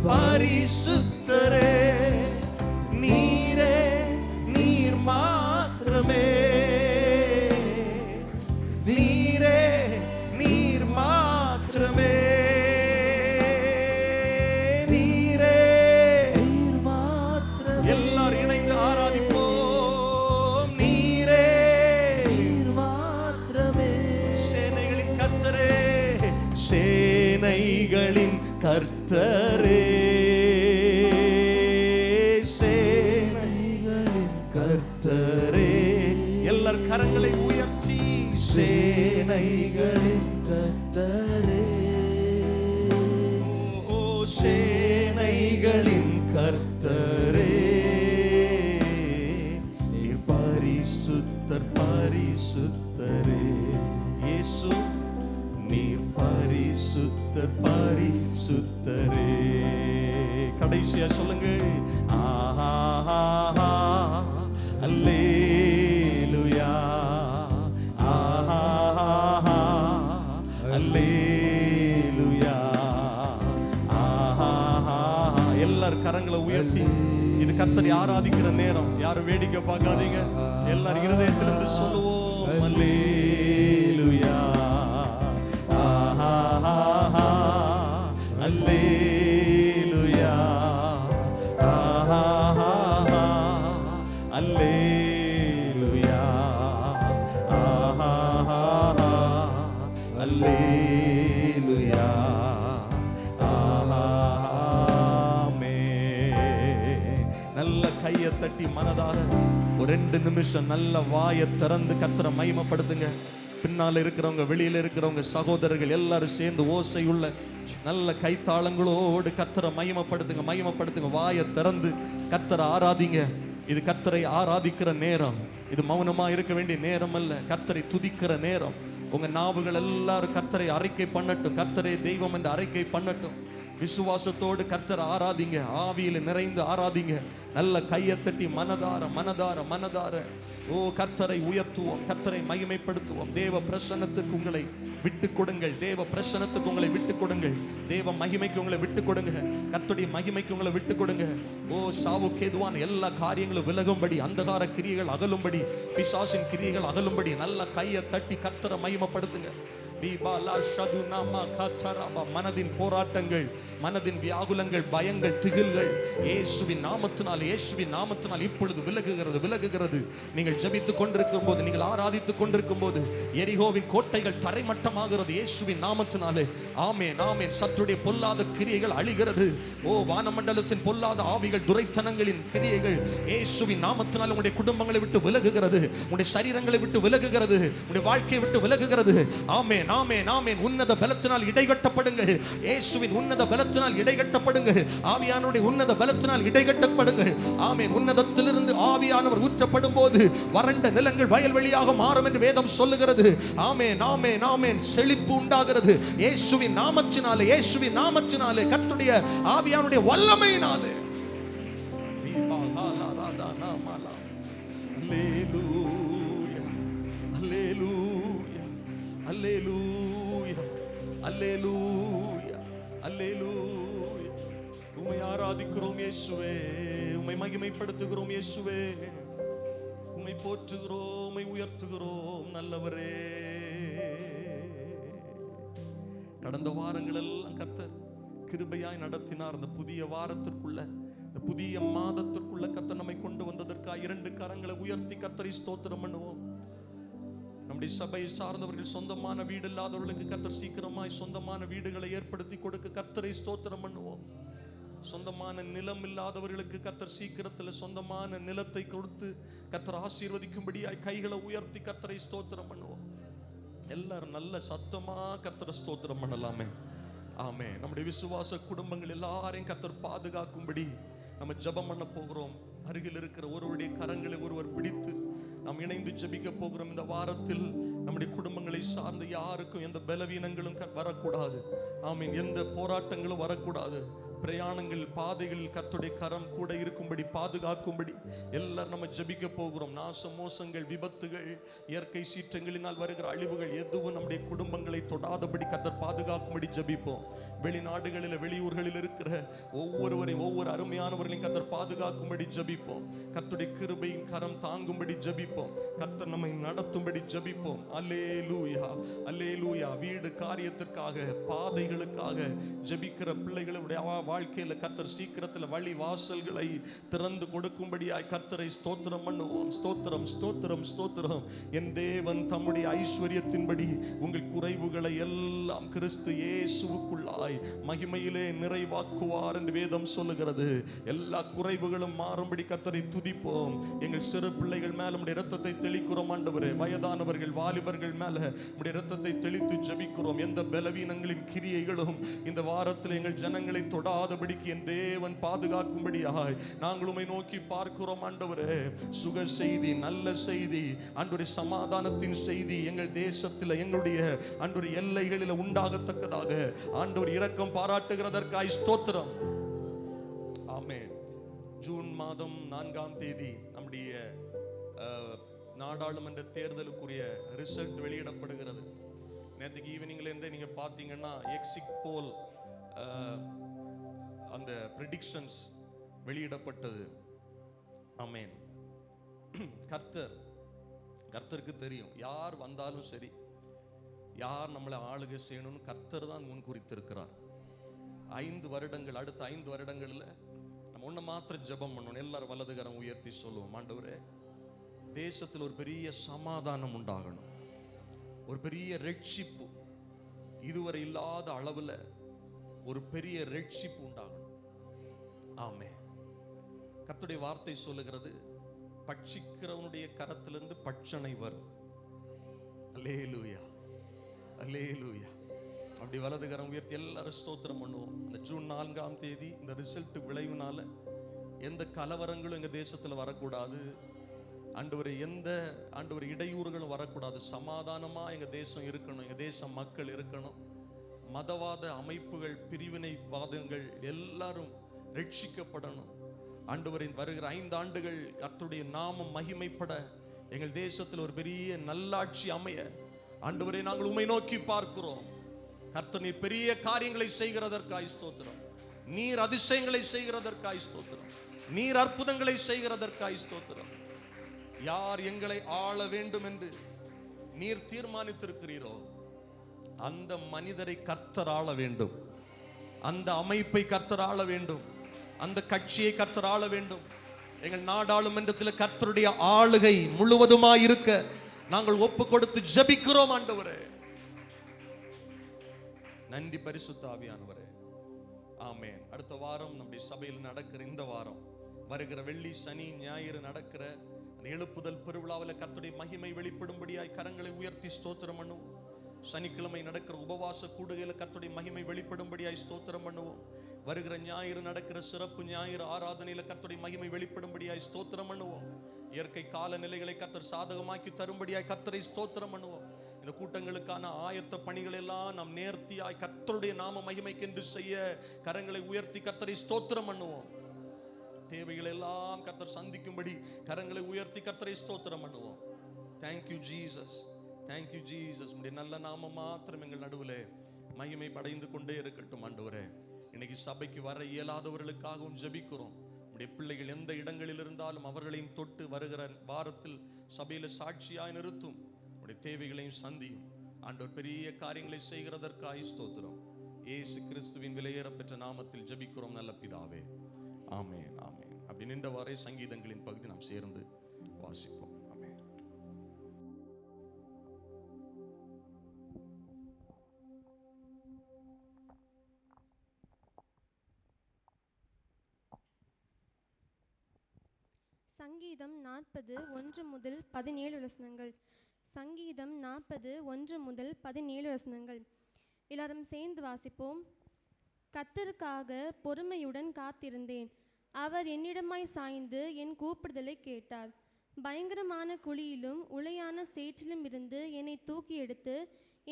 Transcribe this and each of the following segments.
பரிசுத்தரே, நீரே நீர் மாத்திரமே, நீரே நீர் மாத்திரமே, நீரே நீர் மாத்திரமே. எல்லாரும் இணைந்து ஆராதிப்போம். நீரே நீர் மாத்திரமே. சேனைகளின் கர்த்தரே, சேனைகளின் கர்த்தரே, சேனைகளின் கர்த்தரே. எல்லார் கரங்களை உயர்த்தி சேனைகளின் கர்த்தரே, ஓ சேனைகளின் கர்த்தரே, நீர் பரிசுத்தர் பரிசுத்தரே. இயேசு நீர் பரிசுத்தர் பரிசுத்தரே. கடைசியா சொல்லுங்கள். ஆஹா அல்லேலூயா, ஆஹா அல்லேலூயா, ஆஹா. எல்லாரும் கரங்களை உயர்த்தி இது கர்த்தரை ஆராதிக்கிற நேரம். யாரும் வேடிக்கை பார்க்காதீங்க. எல்லாரும் இருதயத்திலிருந்து சொல்லுவோம் அல்லேலூயா, அல்லேலூயா, அல்லேலூயா, அல்லேலூயா, ஆமென். நல்ல கையை தட்டி மனதார ஒரு 2 நிமிஷம் நல்ல வாயை திறந்து கர்த்தரை மகிமைப்படுத்துங்க. பின்னால இருக்கிறவங்க, வெளியில இருக்கிறவங்க, சகோதரர்கள் எல்லாரும் சேர்ந்து ஓசையுள்ள நல்ல கைத்தாளங்களோடு கர்த்தரை மகிமைப்படுத்துங்க, மகிமைப்படுத்துங்க. வாயை திறந்து கர்த்தரை ஆராதிங்க. இது கர்த்தரை ஆராதிக்கிற நேரம். இது மௌனமா இருக்க வேண்டிய நேரம் அல்ல, கர்த்தரை துதிக்கிற நேரம். உங்க நாவுகள் எல்லாரும் கர்த்தரை அறிக்கை பண்ணட்டும், கர்த்தரை தெய்வம் என்று அறிக்கை பண்ணட்டும். விசுவாசத்தோடு கர்த்தரை ஆராதிங்க, ஆவியில் நிறைந்து ஆராதிங்க. நல்ல கையை தட்டி மனதார மனதார மனதார ஓ கர்த்தரை உயர்த்துவோம், கர்த்தரை மகிமைப்படுத்துவோம். தேவ பிரசன்னத்துக்கு உங்களை விட்டு கொடுங்கள், தேவ பிரசன்னத்துக்கு உங்களை விட்டு கொடுங்கள், தேவ மகிமைக்கு உங்களை விட்டு கொடுங்க, கர்த்தருடைய மகிமைக்கு உங்களை விட்டு கொடுங்க. ஓ சாவுக்கு ஏதுவான எல்லா காரியங்களும் விலகும்படி, அந்தகார கிரியைகள் அகலும்படி, பிசாசின் கிரியைகள் அகலும்படி நல்ல கையை தட்டி கர்த்தரை மகிமைப்படுத்துங்க. மனதின் போராட்டங்கள், மனதின் வியாகுலங்கள், பயங்கள், திகில்கள் இயேசுவின் நாமத்தினால், இயேசுவின் நாமத்தினால் இப்பொழுது விலகுகிறது, விலகுகிறது. நீங்கள் ஜெபித்துக் கொண்டிருக்கும் போது, நீங்கள் ஆராதித்துக் கொண்டிருக்கும் போது எரிகோவின் கோட்டைகள் தரைமட்டமாகிறது இயேசுவின் நாமத்தினாலே. ஆமென், ஆமென். சத்துடைய பொல்லாத கிரியைகள் அழிகிறது. ஓ வானமண்டலத்தின் பொல்லாத ஆவிகள், துரைத்தனங்களின் கிரியைகள் இயேசுவின் நாமத்தினால் உங்களுடைய குடும்பங்களை விட்டு விலகுகிறது, உங்களுடைய சரீரங்களை விட்டு விலகுகிறது, உங்களுடைய வாழ்க்கையை விட்டு விலகுகிறது. ஆமென், ஆமென், ஆமென். உன்னத பலத்தினால் இடைகட்டப்படுங்கள், இயேசுவின் உன்னத பலத்தினால் இடைகட்டப்படுங்கள், ஆவியானவருடைய உன்னத பலத்தினால் இடைகட்டப்படுங்கள். ஆமென். உன்னதத்திலிருந்து ஆவியானவர் ஊற்றப்படும் போது வறண்ட நிலங்கள் வயல்வெளியாக மாறும் என்று வேதம் சொல்லுகிறது. ஆமென், ஆமென், ஆமென். செழிப்பு உண்டாகிறது இயேசுவின் நாமத்தினாலே, இயேசுவின் நாமத்தினாலே, கர்த்தருடைய ஆவியானவருடைய வல்லமையினாலே. அல்லேலூயா, அல்லேலூயா, அல்லேலூயா, அல்லேலூயா. உம்மை ஆராதிக்கிறோம் இயேசுவே, உம்மை மகிமைப்படுத்துகிறோம் இயேசுவே, உம்மை போற்றுகிறோம், உம்மை உயர்த்துகிறோம் நல்லவரே. கடந்த வாரங்கள் எல்லாம் கர்த்தர் கிருபையாய் நடத்தினார். அந்த புதிய வாரத்திற்குள்ள, இந்த புதிய மாதத்திற்குள்ள கர்த்தர் நம்மை கொண்டு வந்ததற்காக 2 கரங்களை உயர்த்தி கர்த்தரை ஸ்தோத்திரம் பண்ணுவோம். நம்முடைய சபையை சார்ந்தவர்கள் சொந்தமான வீடு இல்லாதவர்களுக்கு கர்த்தர் சீக்கிரமாய் சொந்தமான வீடுகளை ஏற்படுத்தி கொடுக்க கர்த்தரை ஸ்தோத்திரம் பண்ணுவோம். சொந்தமான நிலம் இல்லாதவர்களுக்கு கர்த்தர் சீக்கிரத்தில் சொந்தமான நிலத்தை கொடுத்து கர்த்தர் ஆசீர்வதிக்கும்படியாய் கைகளை உயர்த்தி கர்த்தரை ஸ்தோத்திரம் பண்ணுவோம். எல்லாரும் நல்ல சத்தமா கர்த்தரை ஸ்தோத்திரம் பண்ணலாமே. ஆமே. நம்முடைய விசுவாச குடும்பங்கள் எல்லாரையும் கர்த்தர் பாதுகாக்கும்படி நம்ம ஜெபம் பண்ண போகிறோம். அருகில் இருக்கிற ஒருவருடைய கரங்களை ஒருவர் பிடித்து நாம் இணைந்து ஜெபிக்க போகிறோம். இந்த வாரத்தில் நம்முடைய குடும்பங்களை சார்ந்த யாருக்கும் எந்த பலவீனங்களும் வரக்கூடாது. ஆமீன். எந்த போராட்டங்களும் வரக்கூடாது. பிரயாணங்கள் பாதைகளில் கர்த்தருடைய கரம் கூட இருக்கும்படி பாதுகாக்கும்படி எல்லாரும் நம்ம ஜெபிக்க போகிறோம். நாச மோசங்கள், விபத்துகள், இயற்கை சீற்றங்களினால் வருகிற அழிவுகள் எதுவும் நம்முடைய குடும்பங்களை தொடாதபடி கர்த்தர் பாதுகாக்கும்படி ஜெபிப்போம். வெளிநாடுகளில் வெளியூர்களில் இருக்கிற ஒவ்வொருவரையும் ஒவ்வொரு அருமையானவர்களையும் கர்த்தர் பாதுகாக்கும்படி ஜெபிப்போம். கர்த்தருடைய கிருபையின் கரம் தாங்கும்படி ஜெபிப்போம். கர்த்தர் நம்மை நடத்தும்படி ஜெபிப்போம். அல்லேலூயா, அல்லேலூயா. வீடு காரியத்திற்காக, பாதைகளுக்காக ஜெபிக்கிற பிள்ளைகளுடைய வாழ்க்கையில கர்த்தர் சீக்கிரத்தில் வழி வாசல்களை திறந்து கொடுக்கும்படியாய் கர்த்தரை ஸ்தோத்திரம் பண்ணுவோம். ஸ்தோத்திரம், ஸ்தோத்திரம், ஸ்தோத்திரம். என் தேவன் தம்முடைய ஐஸ்வர்யத்தின்படி உங்கள் குறைவுகளை எல்லாம் கிறிஸ்து இயேசுவுக்குள்ளாய் மகிமையிலே நிறைவாக்குவார் என்று வேதம் சொல்லுகிறது. எல்லா குறைவுகளும் மாறும்படி கர்த்தரை துதிப்போம். எங்கள் சிறு பிள்ளைகள் மேல நம்முடைய இரத்தத்தை தெளிக்கிறோம் ஆண்டவரே. வயதானவர்கள், வாலிபர்கள் மேல நம்முடைய இரத்தத்தை தெளித்து ஜெபிக்கிறோம். எந்த பலவீனங்களின் கிரியைகளும் இந்த வாரத்தில் எங்கள் ஜனங்களை தொடாதபடிக்கு என் தேவன் பாதுகாக்கும்படியாய் நாங்கள் உம்மை நோக்கி பார்க்கிறோம் ஆண்டவரே. சுக செய்தி, நல்ல செய்தி ஆண்டவரே, சமாதானத்தின் செய்தி எங்கள் தேசத்தில், எங்களுடைய ஆண்டவரே எல்லைகளில் உண்டாகத்தக்கதாக ஆண்டவர் இரக்கம் பாராட்டுகிறதற்காய் ஸ்தோத்திரம். ஆமென். ஜூன் மாதம் 4ஆம் தேதி நம்முடைய நாடாளுமன்ற தேர்தலுக்குரிய ரிசல்ட் வெளியிடப்படுகிறது. நேற்றுக்கு ஈவினிங்ல இருந்தே நீங்க பார்த்தீங்கன்னா எக்ஸிட் போல் அந்த ப்ரெடிக்ஷன்ஸ் வெளியிடப்பட்டது. ஆமென். கர்த்தருக்கு தெரியும் யார் வந்தாலும் சரி, யார் நம்மளை ஆளுகை செய்யணும்னு கர்த்தர் தான் முன் குறித்திருக்கிறார். 5 வருடங்கள், அடுத்த 5 வருடங்கள்ல நம்ம ஒண்ணு மாத்திரம் ஜெபம் பண்ணணும். எல்லாரும் வலதுகரம் உயர்த்தி சொல்லுவோம். ஆண்டவரே, தேசத்தில் ஒரு பெரிய சமாதானம் உண்டாகணும், ஒரு பெரிய ரட்சிப்பு, இதுவரை இல்லாத அளவுல ஒரு பெரிய ரட்சிப்பு உண்டாகணும். ஆமென். கர்த்தருடைய வார்த்தை சொல்லுகிறது, பட்சிக்கிறவனுடைய கரத்திலிருந்து பட்சணை வரும். அல்லேலூயா, அல்லேலூயா. அப்படி வலதுகரம் உயர்த்தி எல்லாரும் ஸ்தோத்திரம் பண்ணுவோம். இந்த ஜூன் 4ஆம் தேதி இந்த ரிசல்ட் விளைவுனால எந்த கலவரங்களும் எங்க தேசத்துல வரக்கூடாது ஆண்டவரே. எந்த ஆண்டவர் இடையூறுகளும் வரக்கூடாது. சமாதானமா எங்க தேசம் இருக்கணும், எங்க தேச மக்கள் இருக்கணும். மதவாத அமைப்புகள், பிரிவினைவாதங்கள் எல்லாரும் ரட்சிக்கப்படணும். ஆண்டவரின் வருகிற 5 ஆண்டுகள் கர்த்தருடைய நாமம் மகிமைப்பட, எங்கள் தேசத்தில் ஒரு பெரிய நல்லாட்சி அமைய ஆண்டவரே நாங்கள் உம்மை நோக்கி பார்க்கிறோம். கர்த்தர் நீர் பெரிய காரியங்களை செய்கிறதற்காய் ஸ்தோத்திரம். நீர் அதிசயங்களை செய்கிறதற்காய் ஸ்தோத்திரம். நீர் அற்புதங்களை செய்கிறதற்காய் ஸ்தோத்திரம். யார் எங்களை ஆள வேண்டும் என்று நீர் தீர்மானித்திருக்கிறீரோ அந்த மனிதரை கர்த்தர் ஆள வேண்டும், அந்த அமைப்பை கர்த்தர் ஆள வேண்டும், அந்த கட்சியை கர்த்தர் ஆள வேண்டும். எங்கள் நாடாளுமன்றத்தில் கர்த்தருடைய ஆளுகை முழுவதுமாய் இருக்க நாங்கள் ஒப்பு கொடுத்து ஜெபிக்கிறோம் ஆண்டவரே. நன்றி பரிசுத்த ஆவியானவரே. ஆமென். அடுத்த வாரம் நம்முடைய சபையில் நடக்கிற இந்த வாரம் வருகிற வெள்ளி, சனி, ஞாயிறு நடக்கிற அந்த எழுப்புதல் பெருவிழாவில் கர்த்தருடைய மகிமை வெளிப்படும்படியாய் கரங்களை உயர்த்தி ஸ்தோத்திரம் பண்ணுவோம். சனிக்கிழமை நடக்கிற உபவாச கூடுகையில் கர்த்தருடைய மகிமை வெளிப்படும்படியாய் ஸ்தோத்திரம் பண்ணுவோம். வருகிற ஞாயிறு நடக்கிற சிறப்பு ஞாயிறு ஆராதனையில் கர்த்தருடைய மகிமை வெளிப்படும்படியாய் ஸ்தோத்திரம் பண்ணுவோம். இயற்கை காலநிலைகளை கர்த்தர் சாதகமாக்கி தரும்படியாய் கர்த்தரை ஸ்தோத்திரம் பண்ணுவோம். இந்த கூட்டங்களுக்கான ஆயத்த பணிகள் எல்லாம் நாம் நேர்த்தியாய் கர்த்தருடைய நாம மகிமைக்கென்று செய்ய கரங்களை உயர்த்தி கர்த்தரை ஸ்தோத்திரம் பண்ணுவோம். தேவைகள் எல்லாம் கர்த்தர் சந்திக்கும்படி கரங்களை உயர்த்தி கர்த்தரை ஸ்தோத்திரம் பண்ணுவோம். Thank you Jesus, thank you Jesus. உடைய நல்ல நாமம் மாத்திரம் எங்கள் நடுவில் மகிமை படைந்து கொண்டே இருக்கட்டும் ஆண்டவரே. இன்னைக்கு சபைக்கு வர இயலாதவர்களுக்காகவும் ஜெபிக்கிறோம். உடைய பிள்ளைகள் எந்த இடங்களில் இருந்தாலும் அவர்களையும் தொட்டு வருகிற வாரத்தில் சபையில சாட்சியாய் நிறுத்தும். உடைய தேவைகளையும் சந்தியும் ஆண்டவர். பெரிய காரியங்களை செய்கிறதற்காய் ஸ்தோத்திரம். இயேசு கிறிஸ்துவின் விலையேறப்பெற்ற நாமத்தில் ஜெபிக்கிறோம் நல்ல பிதாவே. ஆமென், ஆமென். அப்படி நின்றவாறே சங்கீதங்களின் பகுதி நாம் சேர்ந்து வாசிப்போம். ஆமென். சங்கீதம் 40:1 முதல் 17 வசனங்கள். சங்கீதம் 40:1 முதல் 17 வசனங்கள். எல்லாரும் சேர்ந்து வாசிப்போம். கர்த்தருக்காக பொறுமையுடன் காத்திருந்தேன். அவர் என்னிடமாய் சாய்ந்து என் கூப்பிடுதலை கேட்டார். பயங்கரமான குழியிலும் உளையான சேற்றிலும் இருந்து என்னை தூக்கி எடுத்து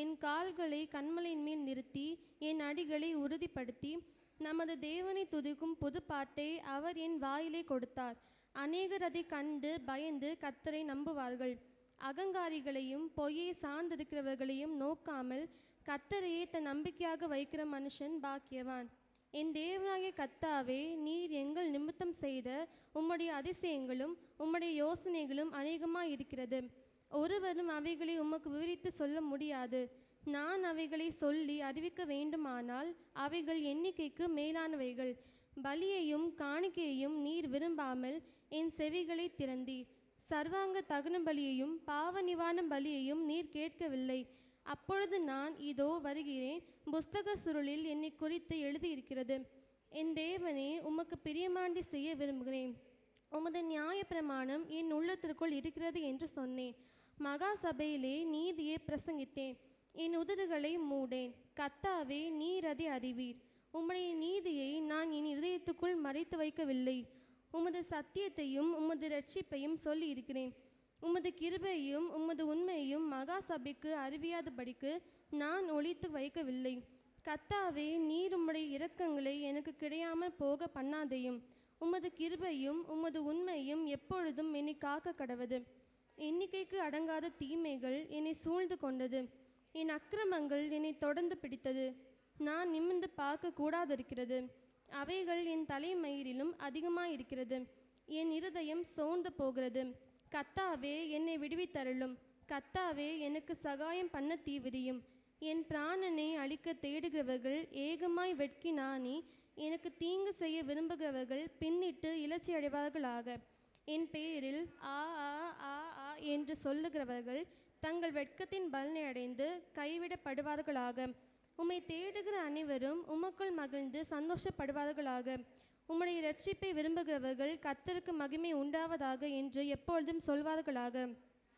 என் கால்களை கன்மலையின் மேல் நிறுத்தி என் அடிகளை உறுதிப்படுத்தி நமது தேவனை துதிக்கும் புதுப்பாட்டை அவர் என் வாயிலே கொடுத்தார். அநேகர் அதை கண்டு பயந்து கர்த்தரை நம்புவார்கள். அகங்காரிகளையும் பொய்யை சார்ந்திருக்கிறவர்களையும் நோக்காமல் கர்த்தரையே தன் நம்பிக்கையாக வைக்கிற மனுஷன் பாக்கியவான். என் தேவனாகிய கர்த்தாவே, நீர் எங்கள் நிமித்தம் செய்த உம்முடைய அதிசயங்களும் உம்முடைய யோசனைகளும் அநேகமாயிருக்கிறது. ஒருவரும் அவைகளை உமக்கு விவரித்து சொல்ல முடியாது. நான் அவைகளை சொல்லி அறிவிக்க வேண்டுமானால் அவைகள் எண்ணிக்கைக்கு மேலானவைகள். பலியையும் காணிக்கையையும் நீர் விரும்பாமல் என் செவிகளை திறந்தீர். சர்வாங்க தகன பலியையும் பாவ நிவாரண பலியையும் நீர் கேட்கவில்லை. அப்பொழுது நான் இதோ வருகிறேன், புஸ்தக சுருளில் என்னை குறித்து எழுதியிருக்கிறது. என் தேவனே, உமக்கு பிரியமாண்டி செய்ய விரும்புகிறேன். உமது நியாய பிரமாணம் என் உள்ளத்திற்குள் இருக்கிறது என்று சொன்னேன். மகா சபையிலே நீதியை பிரசங்கித்தேன். என் உதடுகளை மூடேன். கர்த்தாவே, நீர் அதை அறிவீர். உம்முடைய நீதியை நான் என் இதயத்துக்குள் மறைத்து வைக்கவில்லை. உமது சத்தியத்தையும் உமது இரட்சிப்பையும் சொல்லி இருக்கிறேன். உமது கிருபையும் உமது உண்மையும் மகா சபைக்கு அறிவியாதபடிக்கு நான் ஒளித்து வைக்கவில்லை. கர்த்தாவே, நீர் உம்முடைய இரக்கங்களை எனக்கு கிடையாமல் போக பண்ணாதையும். உமது கிருபையும் உமது உண்மையும் எப்பொழுதும் என்னை காக்க கடவது. எண்ணிக்கைக்கு அடங்காத தீமைகள் என்னை சூழ்ந்து கொண்டது. என் அக்கிரமங்கள் என்னை தொடர்ந்து பிடித்தது. நான் நிமிர்ந்து பார்க்க கூடாதிருக்கிறது. அவைகள் என் தலைமயிரிலும் அதிகமாயிருக்கிறது. என் இருதயம் சோர்ந்து போகிறது. கர்த்தாவே, என்னை விடுவித்தருளும். கர்த்தாவே, எனக்கு சகாயம் பண்ண தீவிரியும். என் பிராணனை அழிக்க தேடுகிறவர்கள் ஏகமாய் வெட்கி நாணி எனக்கு தீங்கு செய்ய விரும்புகிறவர்கள் பின்னிட்டு இலச்சி அடைவார்களாக. என் பேரில் ஆ ஆ ஆ ஆ என்று சொல்லுகிறவர்கள் தங்கள் வெட்கத்தின் பலனை அடைந்து கைவிடப்படுவார்களாக. உம்மை தேடுகிற அனைவரும் உமக்குள் மகிழ்ந்து சந்தோஷப்படுவார்களாக. உம்முடைய இரட்சிப்பை விரும்புகிறவர்கள் கர்த்தருக்கு மகிமை உண்டாவதாக என்று எப்பொழுதும் சொல்வார்களாக.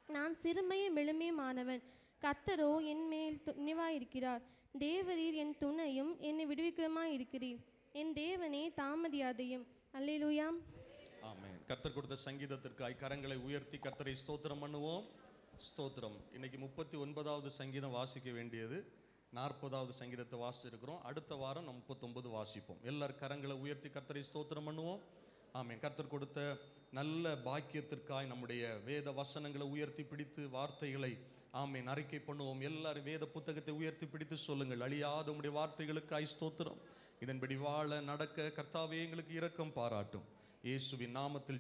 நான் சிறுமையும் எளிமையுமானவன், கர்த்தரோ என் மேல் துணிவாயிருக்கிறார். தேவரீர் என் துணையும் என்னை விடுவிக்கிறமாயிருக்கிறீர். என் தேவனே, தாமதியாதையும். அல்லேலூயா. ஆமென். கர்த்தர் கொடுத்த சங்கீதத்திற்காய் கரங்களை உயர்த்தி கர்த்தரை ஸ்தோத்திரம் பண்ணுவோம். ஸ்தோத்திரம். இன்னைக்கு 39வது சங்கீதம் வாசிக்க வேண்டியது. 40வது சங்கீதத்தை வாசிச்சிருக்கிறோம். அடுத்த வாரம் நம்ம 39 வாசிப்போம். எல்லாரும் கரங்களை உயர்த்தி கர்த்தரை ஸ்தோத்திரம் பண்ணுவோம். ஆமென். கர்த்தர் கொடுத்த நல்ல பாக்கியத்திற்காய் நம்முடைய வேத வசனங்களை உயர்த்தி பிடித்து வார்த்தைகளை ஆமென் அறிக்கை பண்ணுவோம். எல்லாரும் வேத புத்தகத்தை உயர்த்தி பிடித்து சொல்லுங்கள், அழியாத உம்முடைய வார்த்தைகளுக்காய் ஸ்தோத்திரம். இதன்படி வாழ நடக்க கர்த்தாவே எங்களுக்கு இரக்கம் பாராட்டும். இயேசுவின் நாமத்தில்